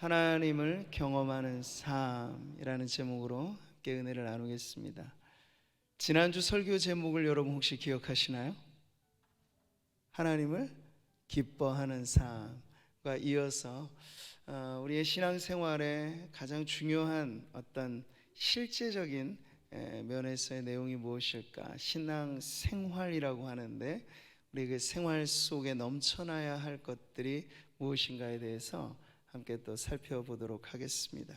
하나님을 경험하는 삶이라는 제목으로 함께 은혜를 나누겠습니다. 지난주 설교 제목을 여러분 혹시 기억하시나요? 하나님을 기뻐하는 삶과 이어서 우리의 신앙생활에 가장 중요한 어떤 실제적인 면에서의 내용이 무엇일까? 신앙생활이라고 하는데 우리 그 생활 속에 넘쳐나야 할 것들이 무엇인가에 대해서 함께 또 살펴보도록 하겠습니다.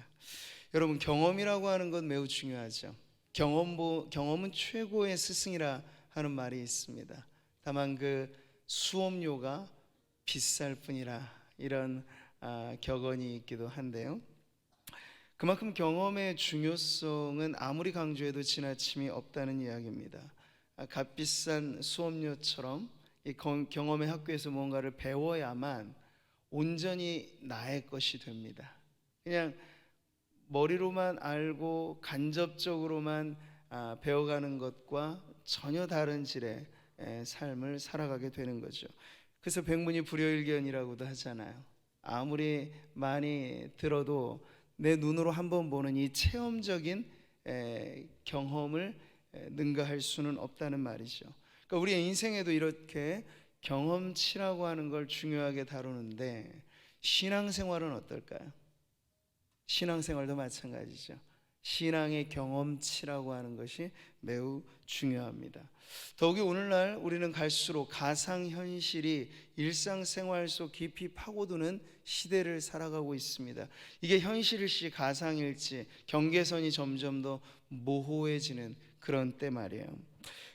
여러분, 경험이라고 하는 건 매우 중요하죠. 경험은 최고의 스승이라 하는 말이 있습니다. 다만 그 수업료가 비쌀 뿐이라, 이런 격언이 있기도 한데요. 그만큼 경험의 중요성은 아무리 강조해도 지나침이 없다는 이야기입니다. 값비싼 수업료처럼 이 경험의 학교에서 뭔가를 배워야만 온전히 나의 것이 됩니다. 그냥 머리로만 알고 간접적으로만 배워가는 것과 전혀 다른 질의 삶을 살아가게 되는 거죠. 그래서 백문이 불여일견이라고도 하잖아요. 아무리 많이 들어도 내 눈으로 한번 보는 이 체험적인 경험을 능가할 수는 없다는 말이죠. 그러니까 우리의 인생에도 이렇게 경험치라고 하는 걸 중요하게 다루는데, 신앙생활은 어떨까요? 신앙생활도 마찬가지죠. 신앙의 경험치라고 하는 것이 매우 중요합니다. 더욱이 오늘날 우리는 갈수록 가상현실이 일상생활 속 깊이 파고드는 시대를 살아가고 있습니다. 이게 현실일지 가상일지 경계선이 점점 더 모호해지는 그런 때 말이에요.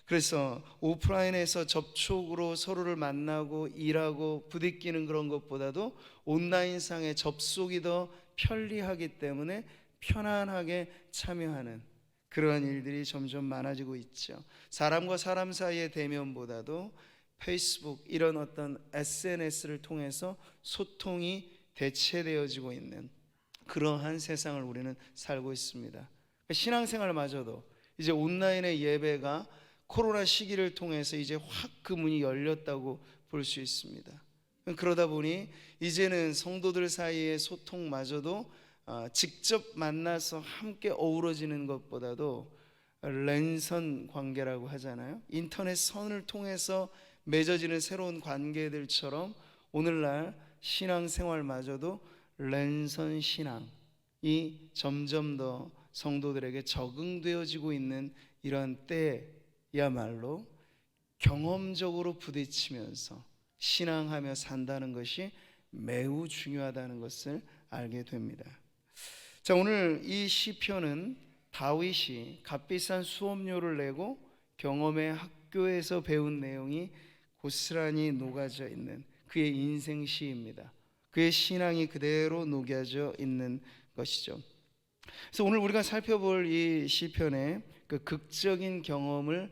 그래서 오프라인에서 접촉으로 서로를 만나고 일하고 부딪히는 그런 것보다도 온라인상의 접속이 더 편리하기 때문에 편안하게 참여하는 그러한 일들이 점점 많아지고 있죠. 사람과 사람 사이의 대면보다도 페이스북, 이런 어떤 SNS를 통해서 소통이 대체되어지고 있는 그러한 세상을 우리는 살고 있습니다. 신앙생활마저도 이제 온라인의 예배가 코로나 시기를 통해서 이제 확 그 문이 열렸다고 볼 수 있습니다. 그러다 보니 이제는 성도들 사이의 소통마저도 직접 만나서 함께 어우러지는 것보다도 랜선 관계라고 하잖아요. 인터넷 선을 통해서 맺어지는 새로운 관계들처럼 오늘날 신앙생활마저도 랜선 신앙이 점점 더 성도들에게 적응되어지고 있는 이런 때야말로 경험적으로 부딪히면서 신앙하며 산다는 것이 매우 중요하다는 것을 알게 됩니다. 자, 오늘 이 시편은 다윗이 값비싼 수업료를 내고 경험의 학교에서 배운 내용이 고스란히 녹아져 있는 그의 인생 시입니다. 그의 신앙이 그대로 녹여져 있는 것이죠. 그래서 오늘 우리가 살펴볼 이 시편의 그 극적인 경험을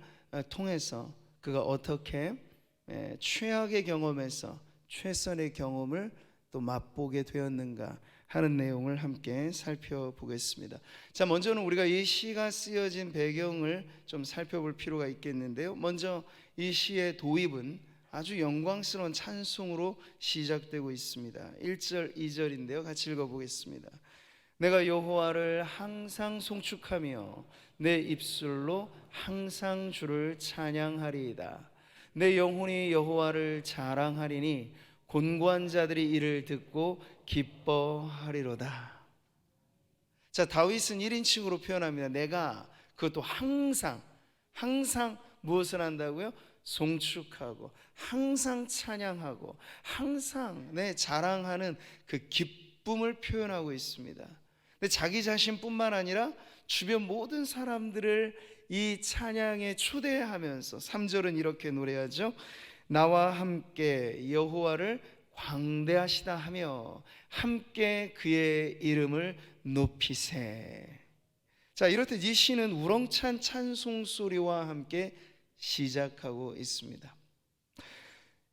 통해서 그가 어떻게 최악의 경험에서 최선의 경험을 또 맛보게 되었는가 하는 내용을 함께 살펴보겠습니다. 자, 먼저는 우리가 이 시가 쓰여진 배경을 좀 살펴볼 필요가 있겠는데요. 먼저 이 시의 도입은 아주 영광스러운 찬송으로 시작되고 있습니다. 1절, 2절인데요. 같이 읽어보겠습니다. 내가 여호와를 항상 송축하며 내 입술로 항상 주를 찬양하리이다. 내 영혼이 여호와를 자랑하리니 곤고한 자들이 이를 듣고 기뻐하리로다. 자, 다윗은 1인칭으로 표현합니다. 내가, 그것도 항상 무엇을 한다고요? 송축하고 항상 찬양하고 항상 자랑하는 그 기쁨을 표현하고 있습니다. 근데 자기 자신뿐만 아니라 주변 모든 사람들을 이 찬양에 초대하면서 3절은 이렇게 노래하죠. 나와 함께 여호와를 광대하시다 하며 함께 그의 이름을 높이세. 자, 이렇듯 이 시는 우렁찬 찬송 소리와 함께 시작하고 있습니다.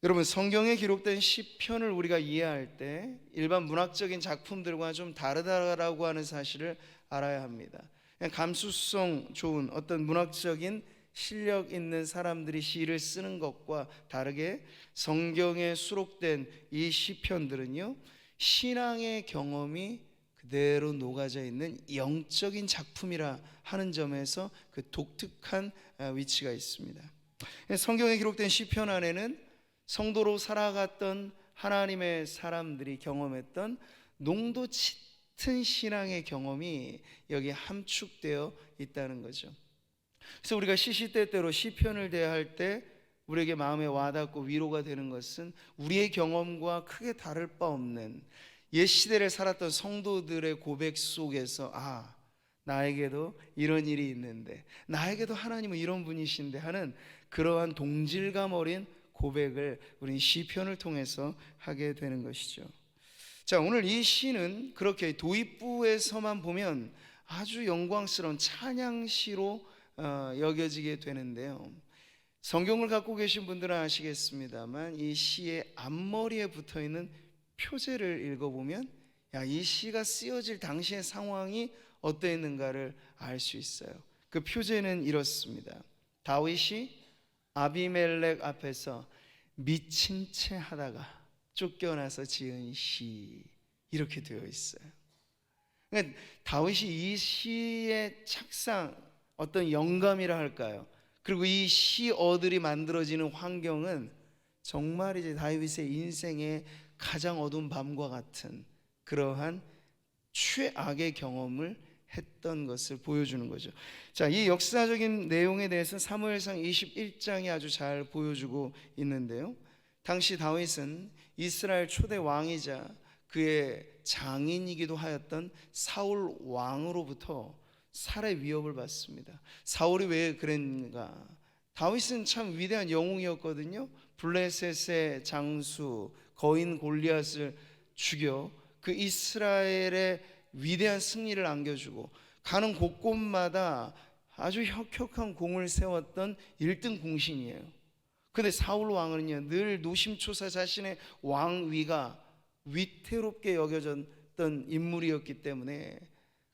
여러분, 성경에 기록된 시편을 우리가 이해할 때 일반 문학적인 작품들과 좀 다르다라고 하는 사실을 알아야 합니다. 그냥 감수성 좋은 어떤 문학적인 실력 있는 사람들이 시를 쓰는 것과 다르게 성경에 수록된 이 시편들은요, 신앙의 경험이 그대로 녹아져 있는 영적인 작품이라 하는 점에서 그 독특한 위치가 있습니다. 성경에 기록된 시편 안에는 성도로 살아갔던 하나님의 사람들이 경험했던 농도 짙은 신앙의 경험이 여기에 함축되어 있다는 거죠. 그래서 우리가 시시때때로 시편을 대할 때 우리에게 마음에 와닿고 위로가 되는 것은 우리의 경험과 크게 다를 바 없는 옛 시대를 살았던 성도들의 고백 속에서 나에게도 이런 일이 있는데, 나에게도 하나님은 이런 분이신데 하는 그러한 동질감 어린 고백을 우리는 시편을 통해서 하게 되는 것이죠. 자, 오늘 이 시는 그렇게 도입부에서만 보면 아주 영광스러운 찬양시로 여겨지게 되는데요, 성경을 갖고 계신 분들은 아시겠습니다만 이 시의 앞머리에 붙어있는 표제를 읽어보면 이 시가 쓰여질 당시의 상황이 어떠했는가를 알 수 있어요. 그 표제는 이렇습니다. 다윗이 아비멜렉 앞에서 미친 채 하다가 쫓겨나서 지은 시, 이렇게 되어 있어요. 그러니까 다윗이 이 시의 착상, 어떤 영감이라 할까요? 그리고 이 시어들이 만들어지는 환경은 정말 이제 다윗의 인생의 가장 어두운 밤과 같은 그러한 최악의 경험을 했던 것을 보여주는 거죠. 자, 이 역사적인 내용에 대해서 사무엘상 21장이 아주 잘 보여주고 있는데요, 당시 다윗은 이스라엘 초대 왕이자 그의 장인이기도 하였던 사울 왕으로부터 살해 위협을 받습니다. 사울이 왜 그랬는가? 다윗은 참 위대한 영웅이었거든요. 블레셋의 장수 거인 골리앗을 죽여 그 이스라엘의 위대한 승리를 안겨주고 가는 곳곳마다 아주 혁혁한 공을 세웠던 1등 공신이에요. 근데 사울 왕은요, 늘 노심초사 자신의 왕위가 위태롭게 여겨졌던 인물이었기 때문에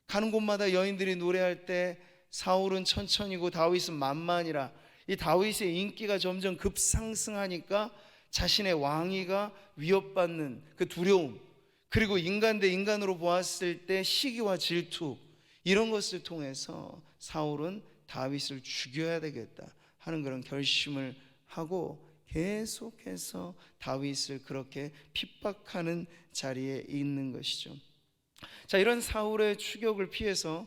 가는 곳마다 여인들이 노래할 때 사울은 천천히고 다윗은 만만이라, 이 다윗의 인기가 점점 급상승하니까 자신의 왕위가 위협받는 그 두려움, 그리고 인간 대 인간으로 보았을 때 시기와 질투, 이런 것을 통해서 사울은 다윗을 죽여야 되겠다 하는 그런 결심을 하고 계속해서 다윗을 그렇게 핍박하는 자리에 있는 것이죠. 자, 이런 사울의 추격을 피해서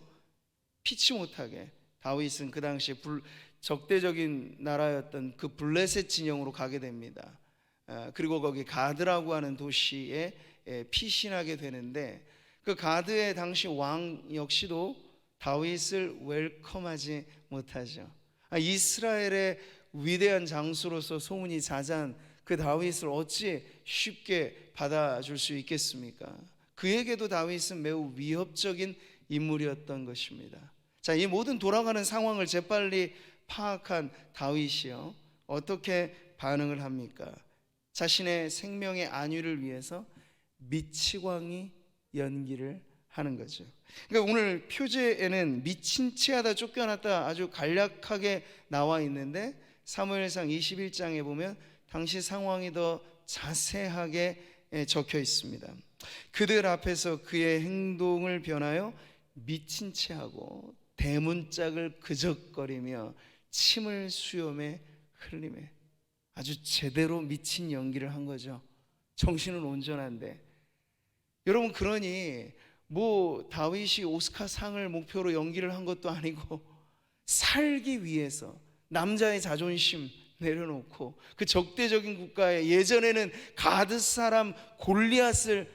피치 못하게 다윗은 그 당시에 적대적인 나라였던 그 블레셋 진영으로 가게 됩니다. 그리고 거기 가드라고 하는 도시에 피신하게 되는데, 그 가드의 당시 왕 역시도 다윗을 웰컴하지 못하죠. 이스라엘의 위대한 장수로서 소문이 자자한 그 다윗을 어찌 쉽게 받아줄 수 있겠습니까? 그에게도 다윗은 매우 위협적인 인물이었던 것입니다. 자, 이 모든 돌아가는 상황을 재빨리 파악한 다윗이요, 어떻게 반응을 합니까? 자신의 생명의 안위를 위해서 미치광이 연기를 하는 거죠. 그러니까 오늘 표제에는 미친 채 하다 쫓겨났다 아주 간략하게 나와 있는데, 사무엘상 21장에 보면 당시 상황이 더 자세하게 적혀 있습니다. 그들 앞에서 그의 행동을 변하여 미친 채 하고 대문짝을 그적거리며 침을 수염에 흘리며, 아주 제대로 미친 연기를 한 거죠. 정신은 온전한데. 여러분, 그러니 뭐 다윗이 오스카상을 목표로 연기를 한 것도 아니고 살기 위해서 남자의 자존심 내려놓고 그 적대적인 국가에, 예전에는 가드 사람 골리앗을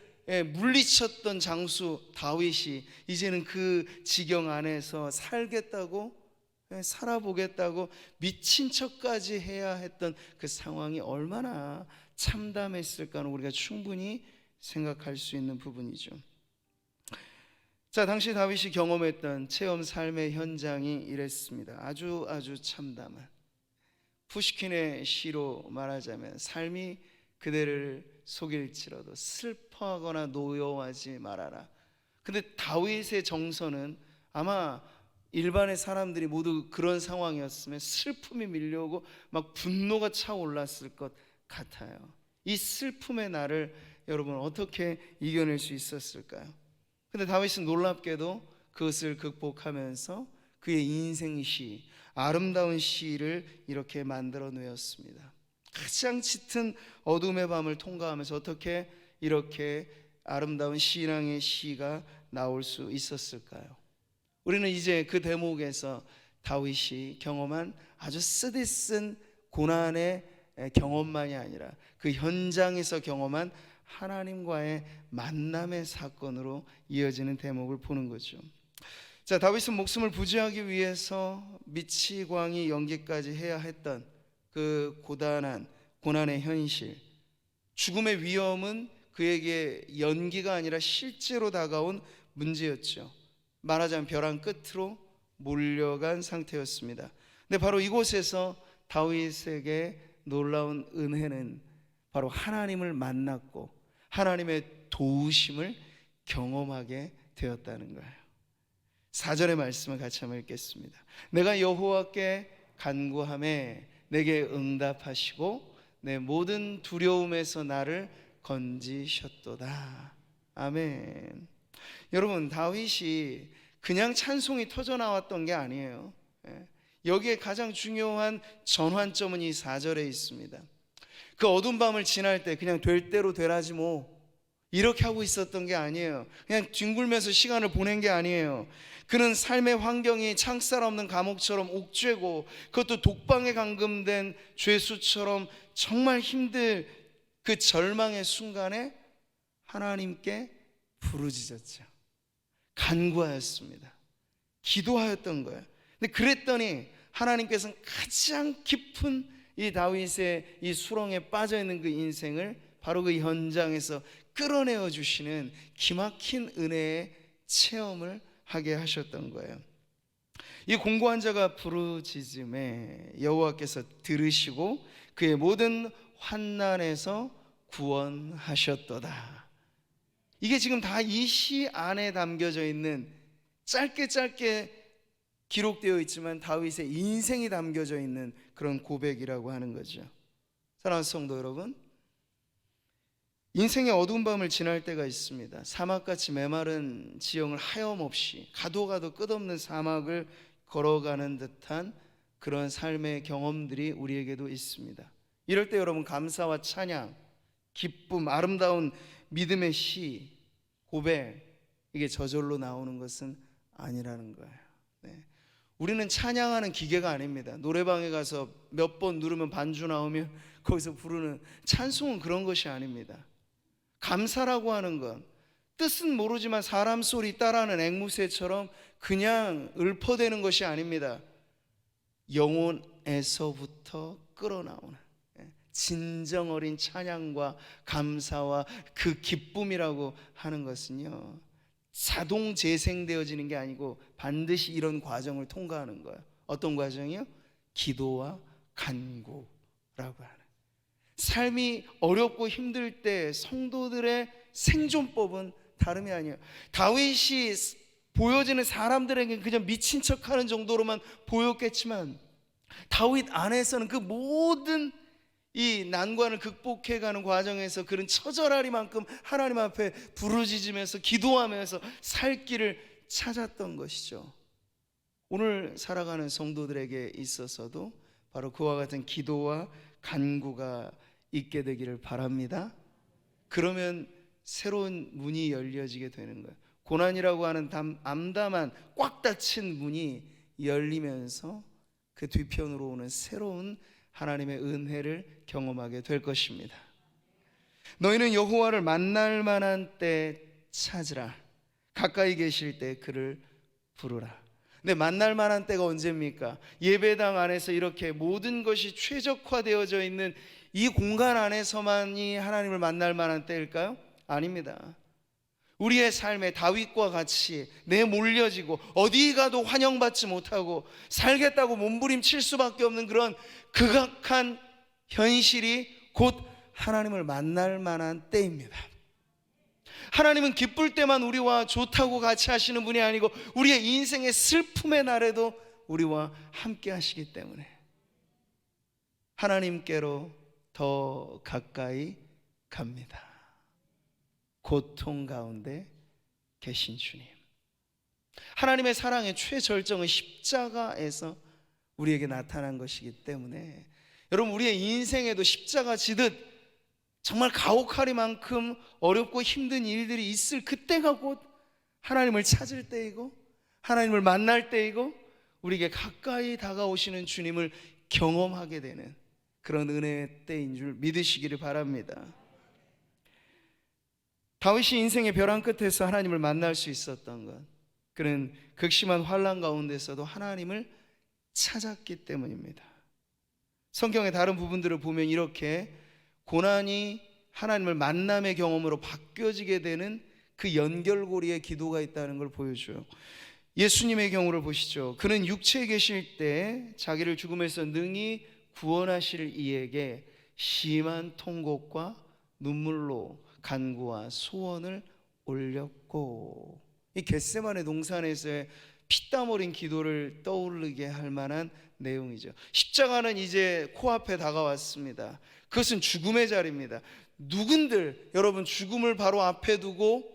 물리쳤던 장수 다윗이 이제는 그 지경 안에서 살겠다고, 살아보겠다고 미친 척까지 해야 했던 그 상황이 얼마나 참담했을까는 우리가 충분히 생각할 수 있는 부분이죠. 자, 당시 다윗이 경험했던 체험 삶의 현장이 이랬습니다. 아주 참담한, 푸시킨의 시로 말하자면 삶이 그대를 속일지라도 슬퍼하거나 노여워하지 말아라. 근데 다윗의 정서는 아마 일반의 사람들이 모두 그런 상황이었으면 슬픔이 밀려오고 막 분노가 차올랐을 것 같아요. 이 슬픔의 날을 여러분 어떻게 이겨낼 수 있었을까요? 근데 다윗은 놀랍게도 그것을 극복하면서 그의 인생시, 아름다운 시를 이렇게 만들어 놓았습니다. 가장 짙은 어둠의 밤을 통과하면서 어떻게 이렇게 아름다운 신앙의 시가 나올 수 있었을까요? 우리는 이제 그 대목에서 다윗이 경험한 아주 쓰디쓴 고난의 경험만이 아니라 그 현장에서 경험한 하나님과의 만남의 사건으로 이어지는 대목을 보는 거죠. 자, 다윗은 목숨을 부지하기 위해서 미치광이 연기까지 해야 했던 그 고난의 현실, 죽음의 위험은 그에게 연기가 아니라 실제로 다가온 문제였죠. 말하자면 벼랑 끝으로 몰려간 상태였습니다. 근데 바로 이곳에서 다윗에게 놀라운 은혜는 바로 하나님을 만났고 하나님의 도우심을 경험하게 되었다는 거예요. 4절의 말씀을 같이 한번 읽겠습니다. 내가 여호와께 간구하매 내게 응답하시고 내 모든 두려움에서 나를 건지셨도다. 아멘. 여러분, 다윗이 그냥 찬송이 터져 나왔던 게 아니에요. 여기에 가장 중요한 전환점은 이 4절에 있습니다. 그 어두운 밤을 지날 때 그냥 될 대로 되라지 뭐 이렇게 하고 있었던 게 아니에요. 그냥 뒹굴면서 시간을 보낸 게 아니에요. 그는 삶의 환경이 창살 없는 감옥처럼 옥죄고 그것도 독방에 감금된 죄수처럼 정말 힘들 그 절망의 순간에 하나님께 부르짖었죠. 간구하였습니다. 기도하였던 거예요. 근데 그랬더니 하나님께서는 가장 깊은 이 다윗의 이 수렁에 빠져있는 그 인생을 바로 그 현장에서 끌어내어 주시는 기막힌 은혜의 체험을 하게 하셨던 거예요. 이 공고한 자가 부르짖음에 여호와께서 들으시고 그의 모든 환난에서 구원하셨도다. 이게 지금 다 이 시 안에 담겨져 있는, 짧게 기록되어 있지만 다윗의 인생이 담겨져 있는 그런 고백이라고 하는 거죠. 사랑하는 성도 여러분, 인생의 어두운 밤을 지날 때가 있습니다. 사막같이 메마른 지형을 하염없이 가도 끝없는 사막을 걸어가는 듯한 그런 삶의 경험들이 우리에게도 있습니다. 이럴 때 여러분, 감사와 찬양, 기쁨, 아름다운 믿음의 시, 고백, 이게 저절로 나오는 것은 아니라는 거예요. 네. 우리는 찬양하는 기계가 아닙니다. 노래방에 가서 몇 번 누르면 반주 나오면 거기서 부르는 찬송은 그런 것이 아닙니다. 감사라고 하는 건 뜻은 모르지만 사람 소리 따라하는 앵무새처럼 그냥 읊어대는 것이 아닙니다. 영혼에서부터 끌어나오는 진정 어린 찬양과 감사와 그 기쁨이라고 하는 것은요, 자동 재생되어지는 게 아니고 반드시 이런 과정을 통과하는 거예요. 어떤 과정이요? 기도와 간구라고 하는. 삶이 어렵고 힘들 때 성도들의 생존법은 다름이 아니에요. 다윗이 보여지는 사람들에게 그냥 미친 척하는 정도로만 보였겠지만 다윗 안에서는 그 모든 이 난관을 극복해가는 과정에서 그런 처절하리만큼 하나님 앞에 부르짖으면서 기도하면서 살 길을 찾았던 것이죠. 오늘 살아가는 성도들에게 있어서도 바로 그와 같은 기도와 간구가 있게 되기를 바랍니다. 그러면 새로운 문이 열려지게 되는 거예요. 고난이라고 하는 암담한 꽉 닫힌 문이 열리면서 그 뒤편으로 오는 새로운 하나님의 은혜를 경험하게 될 것입니다. 너희는 여호와를 만날 만한 때 찾으라. 가까이 계실 때 그를 부르라. 근데 만날 만한 때가 언제입니까? 예배당 안에서 이렇게 모든 것이 최적화되어져 있는 이 공간 안에서만이 하나님을 만날 만한 때일까요? 아닙니다. 우리의 삶에 다윗과 같이 내몰려지고 어디 가도 환영받지 못하고 살겠다고 몸부림칠 수밖에 없는 그런 극악한 현실이 곧 하나님을 만날 만한 때입니다. 하나님은 기쁠 때만 우리와 좋다고 같이 하시는 분이 아니고 우리의 인생의 슬픔의 날에도 우리와 함께 하시기 때문에 하나님께로 더 가까이 갑니다. 고통 가운데 계신 주님. 하나님의 사랑의 최절정은 십자가에서 우리에게 나타난 것이기 때문에 여러분, 우리의 인생에도 십자가 지듯 정말 가혹하리만큼 어렵고 힘든 일들이 있을 그때가 곧 하나님을 찾을 때이고 하나님을 만날 때이고 우리에게 가까이 다가오시는 주님을 경험하게 되는 그런 은혜의 때인 줄 믿으시기를 바랍니다. 다윗이 인생의 벼랑 끝에서 하나님을 만날 수 있었던 것, 그는 극심한 환난 가운데서도 하나님을 찾았기 때문입니다. 성경의 다른 부분들을 보면 이렇게 고난이 하나님을 만남의 경험으로 바뀌어지게 되는 그 연결고리에 기도가 있다는 걸 보여줘요. 예수님의 경우를 보시죠. 그는 육체에 계실 때 자기를 죽음에서 능히 구원하실 이에게 심한 통곡과 눈물로 간구와 소원을 올렸고, 이 겟세마네 동산에서의 피땀 어린 기도를 떠오르게 할 만한 내용이죠. 십자가는 이제 코앞에 다가왔습니다. 그것은 죽음의 자리입니다. 누군들 여러분, 죽음을 바로 앞에 두고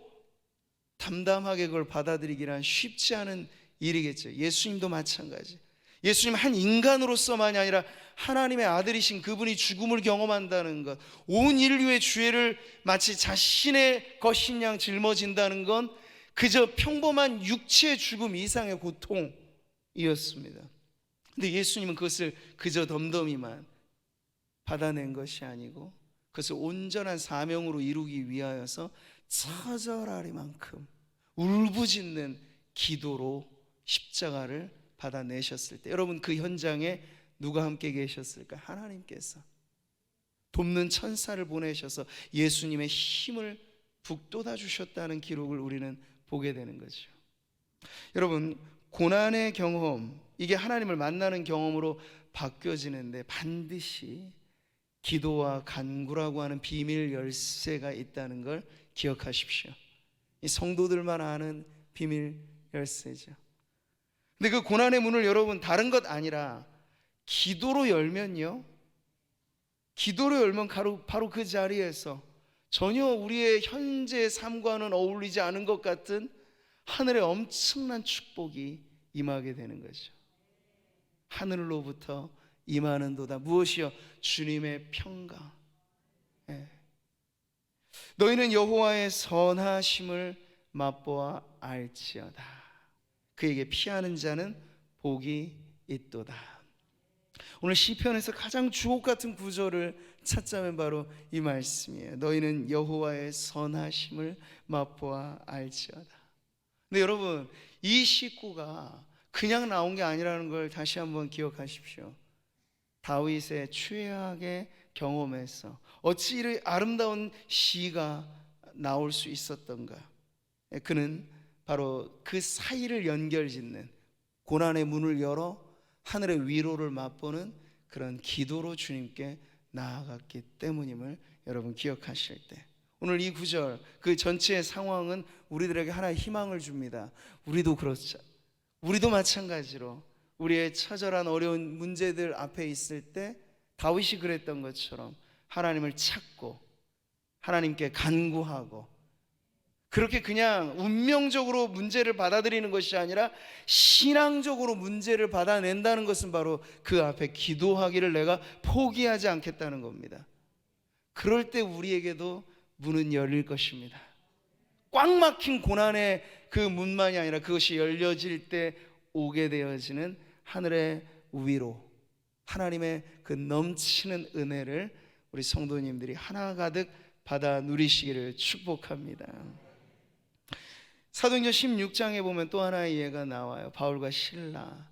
담담하게 그걸 받아들이기란 쉽지 않은 일이겠죠. 예수님도 마찬가지. 예수님 한 인간으로서만이 아니라 하나님의 아들이신 그분이 죽음을 경험한다는 것, 온 인류의 죄를 마치 자신의 것인 양 짊어진다는 건 그저 평범한 육체의 죽음 이상의 고통이었습니다. 근데 예수님은 그것을 그저 덤덤히만 받아낸 것이 아니고 그것을 온전한 사명으로 이루기 위하여서 처절하리만큼 울부짖는 기도로 십자가를 받아내셨을 때, 여러분, 그 현장에 누가 함께 계셨을까? 하나님께서 돕는 천사를 보내셔서 예수님의 힘을 북돋아 주셨다는 기록을 우리는 보게 되는 거죠. 여러분, 고난의 경험, 이게 하나님을 만나는 경험으로 바뀌어지는데 반드시 기도와 간구라고 하는 비밀 열쇠가 있다는 걸 기억하십시오. 이 성도들만 아는 비밀 열쇠죠. 근데 그 고난의 문을 여러분, 다른 것 아니라 기도로 열면요, 기도로 열면 바로 그 자리에서 전혀 우리의 현재 삶과는 어울리지 않은 것 같은 하늘의 엄청난 축복이 임하게 되는 거죠. 하늘로부터 임하는도다. 무엇이요? 주님의 평강. 너희는 여호와의 선하심을 맛보아 알지어다. 그에게 피하는 자는 복이 있도다. 오늘 시편에서 가장 주옥 같은 구절을 찾자면 바로 이 말씀이에요. 너희는 여호와의 선하심을 맛보아 알지어다. 근데 여러분, 이 식구가 그냥 나온 게 아니라는 걸 다시 한번 기억하십시오. 다윗의 최악의 경험에서 어찌 이리 아름다운 시가 나올 수 있었던가? 그는 바로 그 사이를 연결짓는, 고난의 문을 열어 하늘의 위로를 맛보는 그런 기도로 주님께 나아갔기 때문임을 여러분 기억하실 때, 오늘 이 구절, 그 전체의 상황은 우리들에게 하나의 희망을 줍니다. 우리도 그렇죠. 우리도 마찬가지로 우리의 처절한 어려운 문제들 앞에 있을 때 다윗이 그랬던 것처럼 하나님을 찾고 하나님께 간구하고, 그렇게 그냥 운명적으로 문제를 받아들이는 것이 아니라 신앙적으로 문제를 받아낸다는 것은 바로 그 앞에 기도하기를 내가 포기하지 않겠다는 겁니다. 그럴 때 우리에게도 문은 열릴 것입니다. 꽉 막힌 고난의 그 문만이 아니라 그것이 열려질 때 오게 되어지는 하늘의 위로, 하나님의 그 넘치는 은혜를 우리 성도님들이 하나가득 받아 누리시기를 축복합니다. 사도행전 16장에 보면 또 하나의 예가 나와요. 바울과 실라,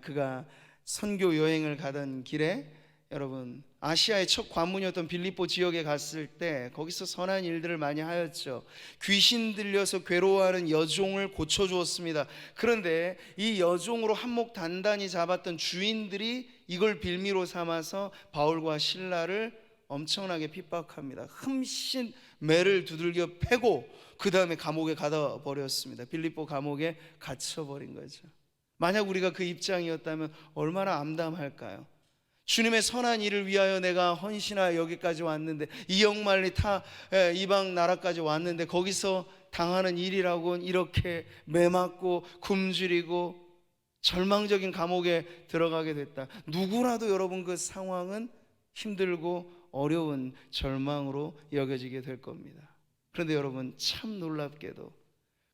그가 선교 여행을 가던 길에 여러분, 아시아의 첫 관문이었던 빌립보 지역에 갔을 때 거기서 선한 일들을 많이 하였죠. 귀신 들려서 괴로워하는 여종을 고쳐주었습니다. 그런데 이 여종으로 한몫 단단히 잡았던 주인들이 이걸 빌미로 삼아서 바울과 실라를 엄청나게 핍박합니다. 흠씬 매를 두들겨 패고 그 다음에 감옥에 가다 버렸습니다. 빌립보 감옥에 갇혀버린 거죠. 만약 우리가 그 입장이었다면 얼마나 암담할까요? 주님의 선한 일을 위하여 내가 헌신하여 여기까지 왔는데, 이역만리 이방 나라까지 왔는데 거기서 당하는 일이라고는 이렇게 매맞고 굶주리고 절망적인 감옥에 들어가게 됐다. 누구라도 여러분 그 상황은 힘들고 어려운 절망으로 여겨지게 될 겁니다. 그런데 여러분, 참 놀랍게도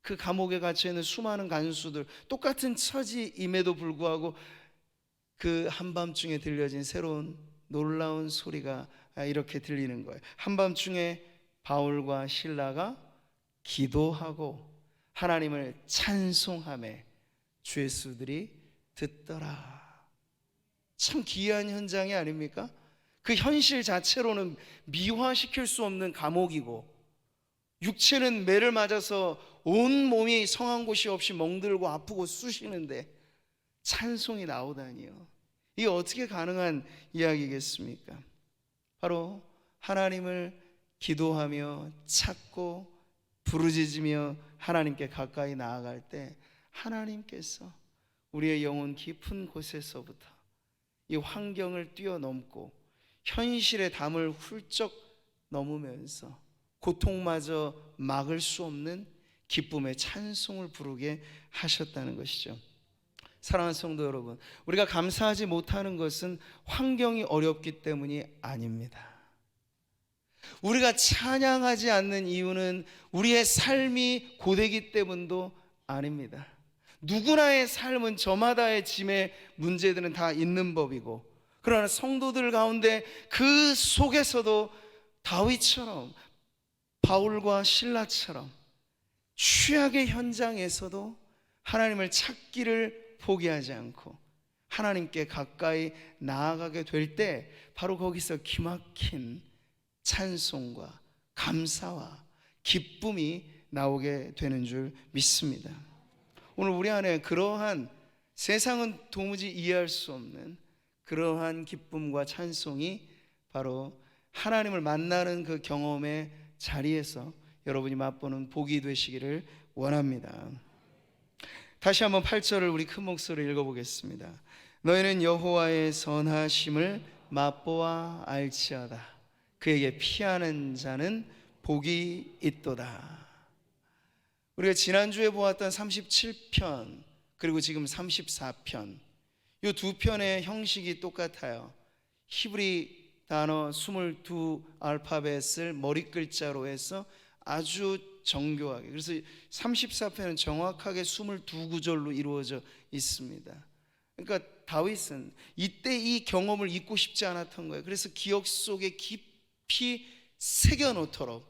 그 감옥에 갇혀 있는 수많은 간수들, 똑같은 처지임에도 불구하고 그 한밤중에 들려진 새로운 놀라운 소리가 이렇게 들리는 거예요. 한밤중에 바울과 실라가 기도하고 하나님을 찬송하며 주 예수들이 듣더라. 참 기이한 현장이 아닙니까? 그 현실 자체로는 미화시킬 수 없는 감옥이고, 육체는 매를 맞아서 온 몸이 성한 곳이 없이 멍들고 아프고 쑤시는데 찬송이 나오다니요. 이게 어떻게 가능한 이야기겠습니까? 바로 하나님을 기도하며 찾고 부르짖으며 하나님께 가까이 나아갈 때 하나님께서 우리의 영혼 깊은 곳에서부터 이 환경을 뛰어넘고 현실의 담을 훌쩍 넘으면서 고통마저 막을 수 없는 기쁨의 찬송을 부르게 하셨다는 것이죠. 사랑하는 성도 여러분, 우리가 감사하지 못하는 것은 환경이 어렵기 때문이 아닙니다. 우리가 찬양하지 않는 이유는 우리의 삶이 고되기 때문도 아닙니다. 누구나의 삶은 저마다의 짐의 문제들은 다 있는 법이고, 그러나 성도들 가운데 그 속에서도 다윗처럼, 바울과 실라처럼 취약의 현장에서도 하나님을 찾기를 포기하지 않고 하나님께 가까이 나아가게 될 때 바로 거기서 기막힌 찬송과 감사와 기쁨이 나오게 되는 줄 믿습니다. 오늘 우리 안에 그러한 세상은 도무지 이해할 수 없는 그러한 기쁨과 찬송이 바로 하나님을 만나는 그 경험의 자리에서 여러분이 맛보는 복이 되시기를 원합니다. 다시 한번 8절을 우리 큰 목소리로 읽어보겠습니다. 너희는 여호와의 선하심을 맛보아 알지어다. 그에게 피하는 자는 복이 있도다. 우리가 지난주에 보았던 37편 그리고 지금 34편, 이 두 편의 형식이 똑같아요. 히브리 단어 22 알파벳을 머리 글자로 해서 아주 정교하게, 그래서 34편은 정확하게 22구절로 이루어져 있습니다. 그러니까 다윗은 이때 이 경험을 잊고 싶지 않았던 거예요. 그래서 기억 속에 깊이 새겨놓도록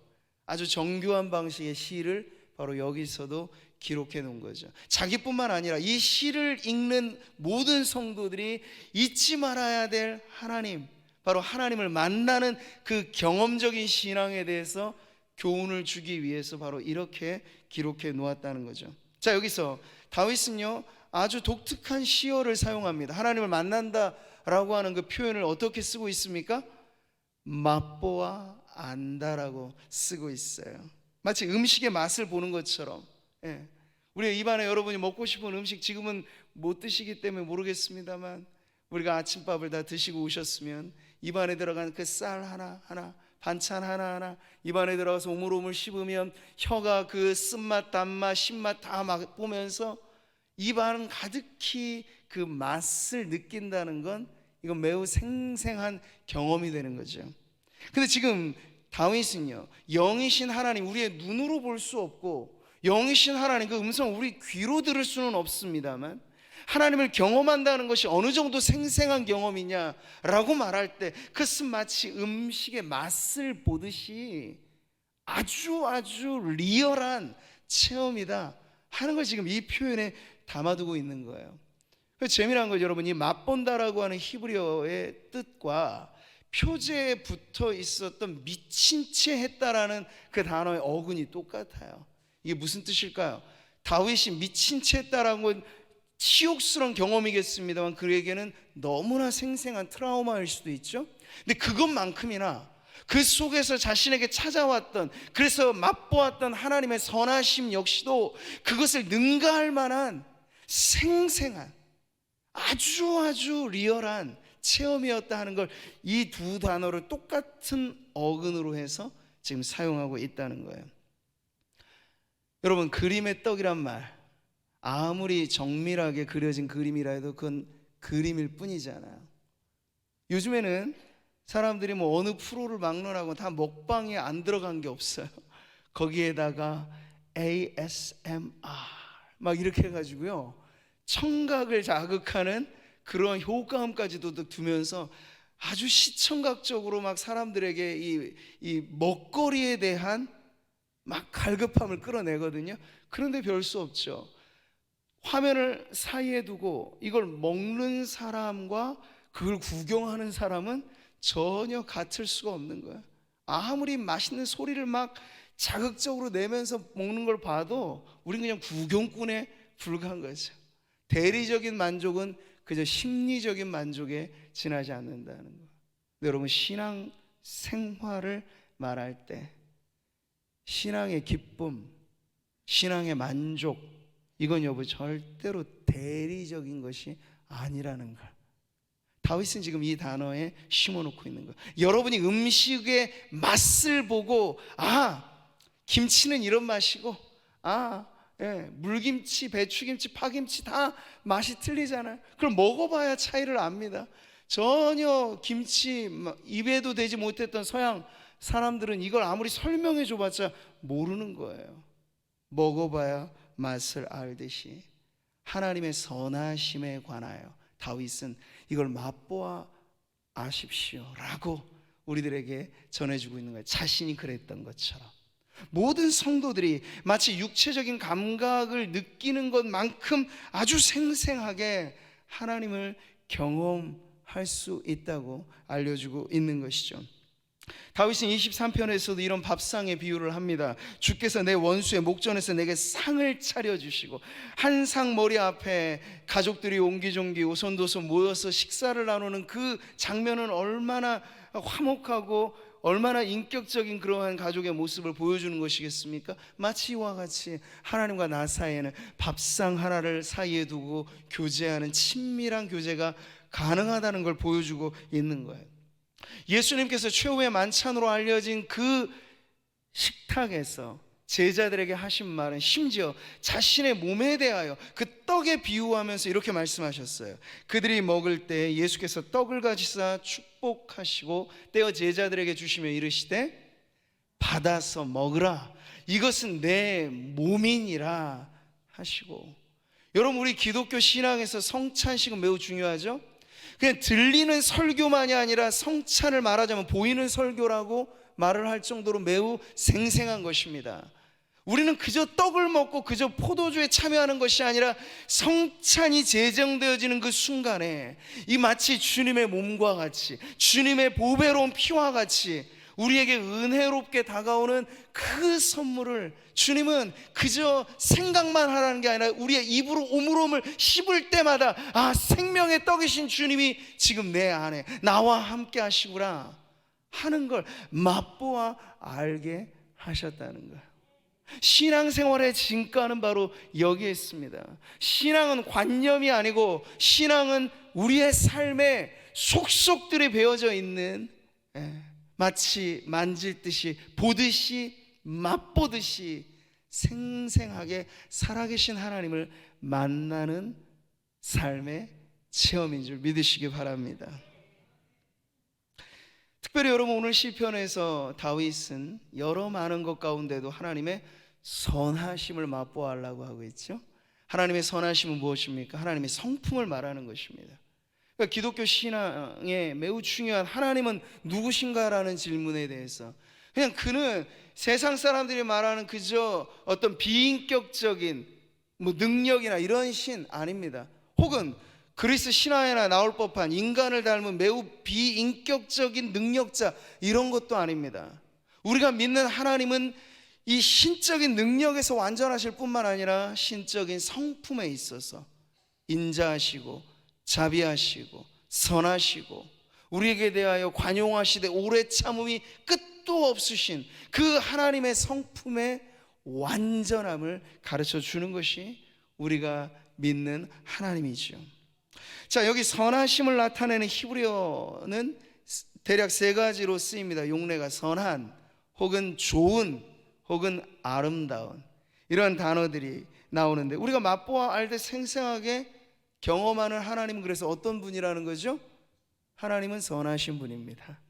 아주 정교한 방식의 시를 바로 여기서도 기록해 놓은 거죠. 자기뿐만 아니라 이 시를 읽는 모든 성도들이 잊지 말아야 될 하나님, 바로 하나님을 만나는 그 경험적인 신앙에 대해서 교훈을 주기 위해서 바로 이렇게 기록해 놓았다는 거죠. 자, 여기서 다윗은요 아주 독특한 시어를 사용합니다. 하나님을 만난다라고 하는 그 표현을 어떻게 쓰고 있습니까? 맛보아 안다라고 쓰고 있어요. 마치 음식의 맛을 보는 것처럼. 우리 입안에 여러분이 먹고 싶은 음식 지금은 못 드시기 때문에 모르겠습니다만, 우리가 아침밥을 다 드시고 오셨으면 입안에 들어간 그 쌀 하나하나, 반찬 하나하나 입안에 들어가서 오물오물 씹으면 혀가 그 쓴맛, 단맛, 신맛 다 맛보면서 입안 가득히 그 맛을 느낀다는 건 이건 매우 생생한 경험이 되는 거죠. 근데 지금 다윗은요, 영이신 하나님, 우리의 눈으로 볼 수 없고 영이신 하나님 그 음성 우리 귀로 들을 수는 없습니다만, 하나님을 경험한다는 것이 어느 정도 생생한 경험이냐라고 말할 때 그것은 마치 음식의 맛을 보듯이 아주 리얼한 체험이다 하는 걸 지금 이 표현에 담아두고 있는 거예요. 재미난 거죠, 여러분. 이 맛본다라고 하는 히브리어의 뜻과 표제에 붙어 있었던 미친 채 했다라는 그 단어의 어근이 똑같아요. 이게 무슨 뜻일까요? 다윗이 미친 채 했다라는 건 치욕스러운 경험이겠습니다만 그에게는 너무나 생생한 트라우마일 수도 있죠. 근데 그것만큼이나 그 속에서 자신에게 찾아왔던, 그래서 맛보았던 하나님의 선하심 역시도 그것을 능가할 만한 생생한 아주 리얼한 체험이었다 하는 걸 이 두 단어를 똑같은 어근으로 해서 지금 사용하고 있다는 거예요. 여러분, 그림의 떡이란 말, 아무리 정밀하게 그려진 그림이라 해도 그건 그림일 뿐이잖아요. 요즘에는 사람들이 뭐 어느 프로를 막론하고 다 먹방에 안 들어간 게 없어요. 거기에다가 ASMR 막 이렇게 해가지고요, 청각을 자극하는 그런 효과음까지도 두면서 아주 시청각적으로 막 사람들에게 이 먹거리에 대한 막 갈급함을 끌어내거든요. 그런데 별 수 없죠. 화면을 사이에 두고 이걸 먹는 사람과 그걸 구경하는 사람은 전혀 같을 수가 없는 거예요. 아무리 맛있는 소리를 막 자극적으로 내면서 먹는 걸 봐도 우리는 그냥 구경꾼에 불과한 거죠. 대리적인 만족은 그저 심리적인 만족에 지나지 않는다는 거예요. 여러분, 신앙 생활을 말할 때 신앙의 기쁨, 신앙의 만족, 이건 여보 절대로 대리적인 것이 아니라는 걸 다윗은 지금 이 단어에 심어놓고 있는 거예요. 여러분이 음식의 맛을 보고, 김치는 이런 맛이고, 물김치, 배추김치, 파김치 다 맛이 틀리잖아요. 그걸 먹어봐야 차이를 압니다. 전혀 김치 입에도 대지 못했던 서양 사람들은 이걸 아무리 설명해 줘봤자 모르는 거예요. 먹어봐야 맛을 알듯이 하나님의 선하심에 관하여 다윗은 이걸 맛보아 아십시오 라고 우리들에게 전해주고 있는 거예요. 자신이 그랬던 것처럼 모든 성도들이 마치 육체적인 감각을 느끼는 것만큼 아주 생생하게 하나님을 경험할 수 있다고 알려주고 있는 것이죠. 다윗은 23편에서도 이런 밥상의 비유를 합니다. 주께서 내 원수의 목전에서 내게 상을 차려주시고 한 상 머리 앞에 가족들이 옹기종기 오손도손 모여서 식사를 나누는 그 장면은 얼마나 화목하고 얼마나 인격적인 그러한 가족의 모습을 보여주는 것이겠습니까? 마치 이와 같이 하나님과 나 사이에는 밥상 하나를 사이에 두고 교제하는 친밀한 교제가 가능하다는 걸 보여주고 있는 거예요. 예수님께서 최후의 만찬으로 알려진 그 식탁에서 제자들에게 하신 말은 심지어 자신의 몸에 대하여 그 떡에 비유하면서 이렇게 말씀하셨어요. 그들이 먹을 때 예수께서 떡을 가지사 축복하시고 떼어 제자들에게 주시며 이르시되 받아서 먹으라, 이것은 내 몸이니라 하시고. 여러분, 우리 기독교 신앙에서 성찬식은 매우 중요하죠. 그냥 들리는 설교만이 아니라 성찬을 말하자면 보이는 설교라고 말을 할 정도로 매우 생생한 것입니다. 우리는 그저 떡을 먹고 그저 포도주에 참여하는 것이 아니라 성찬이 제정되어지는 그 순간에 이 마치 주님의 몸과 같이 주님의 보배로운 피와 같이 우리에게 은혜롭게 다가오는 그 선물을 주님은 그저 생각만 하라는 게 아니라 우리의 입으로 오물오물 씹을 때마다 생명의 떡이신 주님이 지금 내 안에 나와 함께 하시구나 하는 걸 맛보아 알게 하셨다는 거예요. 신앙생활의 진가는 바로 여기에 있습니다. 신앙은 관념이 아니고 신앙은 우리의 삶에 속속들이 배어져 있는, 마치 만질 듯이 보듯이 맛보듯이 생생하게 살아계신 하나님을 만나는 삶의 체험인 줄 믿으시기 바랍니다. 특별히 여러분, 오늘 시편에서 다윗은 여러 많은 것 가운데도 하나님의 선하심을 맛보아하려고 하고 있죠. 하나님의 선하심은 무엇입니까? 하나님의 성품을 말하는 것입니다. 그러니까 기독교 신앙에 매우 중요한 하나님은 누구신가라는 질문에 대해서 그냥 그는 세상 사람들이 말하는 그저 어떤 비인격적인 능력이나 이런 신 아닙니다. 혹은 그리스 신화에나 나올 법한 인간을 닮은 매우 비인격적인 능력자 이런 것도 아닙니다. 우리가 믿는 하나님은 이 신적인 능력에서 완전하실 뿐만 아니라 신적인 성품에 있어서 인자하시고 자비하시고 선하시고 우리에게 대하여 관용하시되 오래 참음이 끝도 없으신 그 하나님의 성품의 완전함을 가르쳐 주는 것이 우리가 믿는 하나님이죠. 자, 여기 선하심을 나타내는 히브리어는 대략 세 가지로 쓰입니다. 용례가 선한, 혹은 좋은, 혹은 아름다운, 이런 단어들이 나오는데, 우리가 맛보아 알되 생생하게 경험하는 하나님은 그래서 어떤 분이라는 거죠? 하나님은 선하신 분입니다.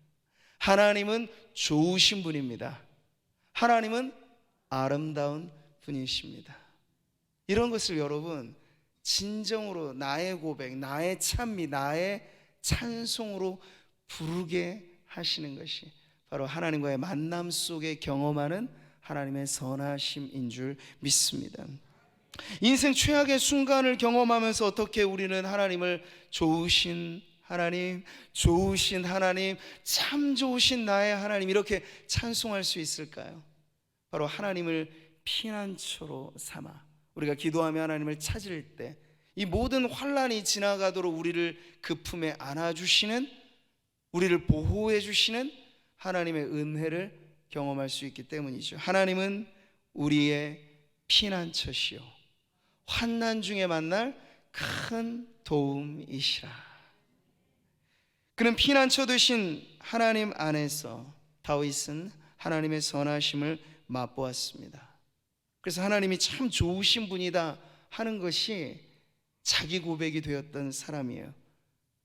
하나님은 좋으신 분입니다. 하나님은 아름다운 분이십니다. 이런 것을 여러분 진정으로 나의 고백, 나의 찬미, 나의 찬송으로 부르게 하시는 것이 바로 하나님과의 만남 속에 경험하는 하나님의 선하심인 줄 믿습니다. 인생 최악의 순간을 경험하면서 어떻게 우리는 하나님을 좋으신 하나님, 좋으신 하나님, 참 좋으신 나의 하나님, 이렇게 찬송할 수 있을까요? 바로 하나님을 피난처로 삼아 우리가 기도하며 하나님을 찾을 때 이 모든 환난이 지나가도록 우리를 그 품에 안아주시는, 우리를 보호해 주시는 하나님의 은혜를 경험할 수 있기 때문이죠. 하나님은 우리의 피난처시요 환난 중에 만날 큰 도움이시라. 그는 피난처 되신 하나님 안에서 다윗은 하나님의 선하심을 맛보았습니다. 그래서 하나님이 참 좋으신 분이다 하는 것이 자기 고백이 되었던 사람이에요.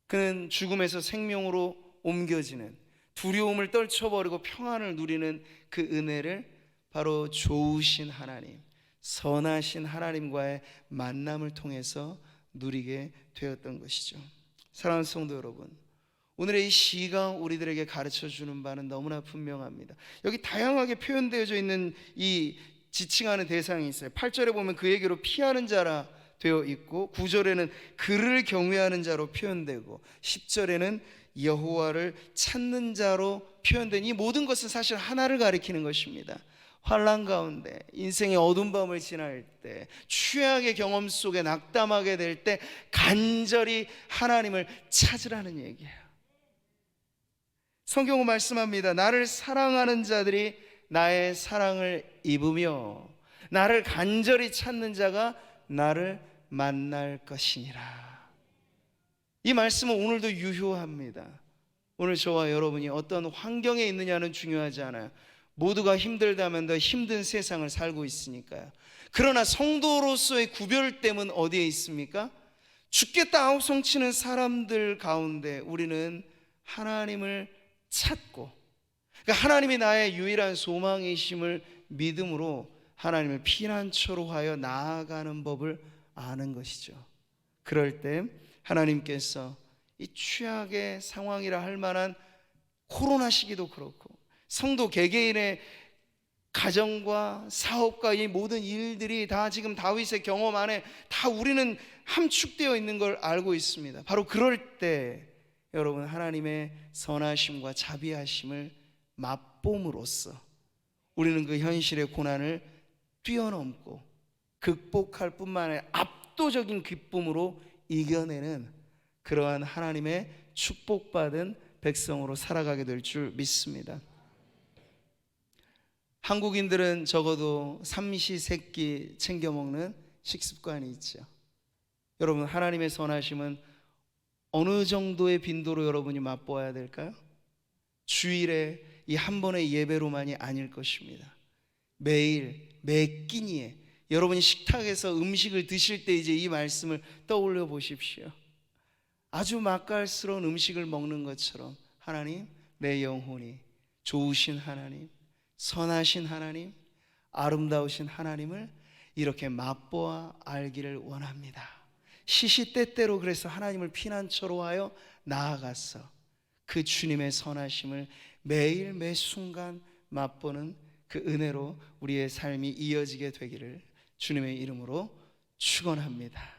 그는 죽음에서 생명으로 옮겨지는, 두려움을 떨쳐버리고 평안을 누리는 그 은혜를 바로 좋으신 하나님, 선하신 하나님과의 만남을 통해서 누리게 되었던 것이죠. 사랑하는 성도 여러분, 오늘의 이 시가 우리들에게 가르쳐주는 바는 너무나 분명합니다. 여기 다양하게 표현되어져 있는 이 지칭하는 대상이 있어요. 8절에 보면 그에게로 피하는 자라 되어 있고, 9절에는 그를 경외하는 자로 표현되고, 10절에는 여호와를 찾는 자로 표현된 이 모든 것은 사실 하나를 가리키는 것입니다. 환난 가운데, 인생의 어두운 밤을 지날 때, 최악의 경험 속에 낙담하게 될 때 간절히 하나님을 찾으라는 얘기예요. 성경은 말씀합니다. 나를 사랑하는 자들이 나의 사랑을 입으며 나를 간절히 찾는 자가 나를 만날 것이니라. 이 말씀은 오늘도 유효합니다. 오늘 저와 여러분이 어떤 환경에 있느냐는 중요하지 않아요. 모두가 힘들다면 더 힘든 세상을 살고 있으니까요. 그러나 성도로서의 구별됨은 어디에 있습니까? 죽겠다 아우성치는 사람들 가운데 우리는 하나님을 찾고, 그러니까 하나님이 나의 유일한 소망이심을 믿음으로 하나님을 피난처로 하여 나아가는 법을 아는 것이죠. 그럴 때 하나님께서 이 최악의 상황이라 할 만한 코로나 시기도 그렇고, 성도 개개인의 가정과 사업과 이 모든 일들이 다 지금 다윗의 경험 안에 다 우리는 함축되어 있는 걸 알고 있습니다. 바로 그럴 때 여러분 하나님의 선하심과 자비하심을 맛봄으로써 우리는 그 현실의 고난을 뛰어넘고 극복할 뿐만 아니라 압도적인 기쁨으로 이겨내는 그러한 하나님의 축복받은 백성으로 살아가게 될 줄 믿습니다. 한국인들은 적어도 삼시세끼 챙겨 먹는 식습관이 있죠. 여러분 하나님의 선하심은 어느 정도의 빈도로 여러분이 맛보아야 될까요? 주일에 이 한 번의 예배로만이 아닐 것입니다. 매일 매 끼니에 여러분이 식탁에서 음식을 드실 때 이제 이 말씀을 떠올려 보십시오. 아주 맛깔스러운 음식을 먹는 것처럼 하나님, 내 영혼이 좋으신 하나님, 선하신 하나님, 아름다우신 하나님을 이렇게 맛보아 알기를 원합니다. 시시때때로 그래서 하나님을 피난처로 하여 나아가서 그 주님의 선하심을 매일 매 순간 맛보는 그 은혜로 우리의 삶이 이어지게 되기를 주님의 이름으로 축원합니다.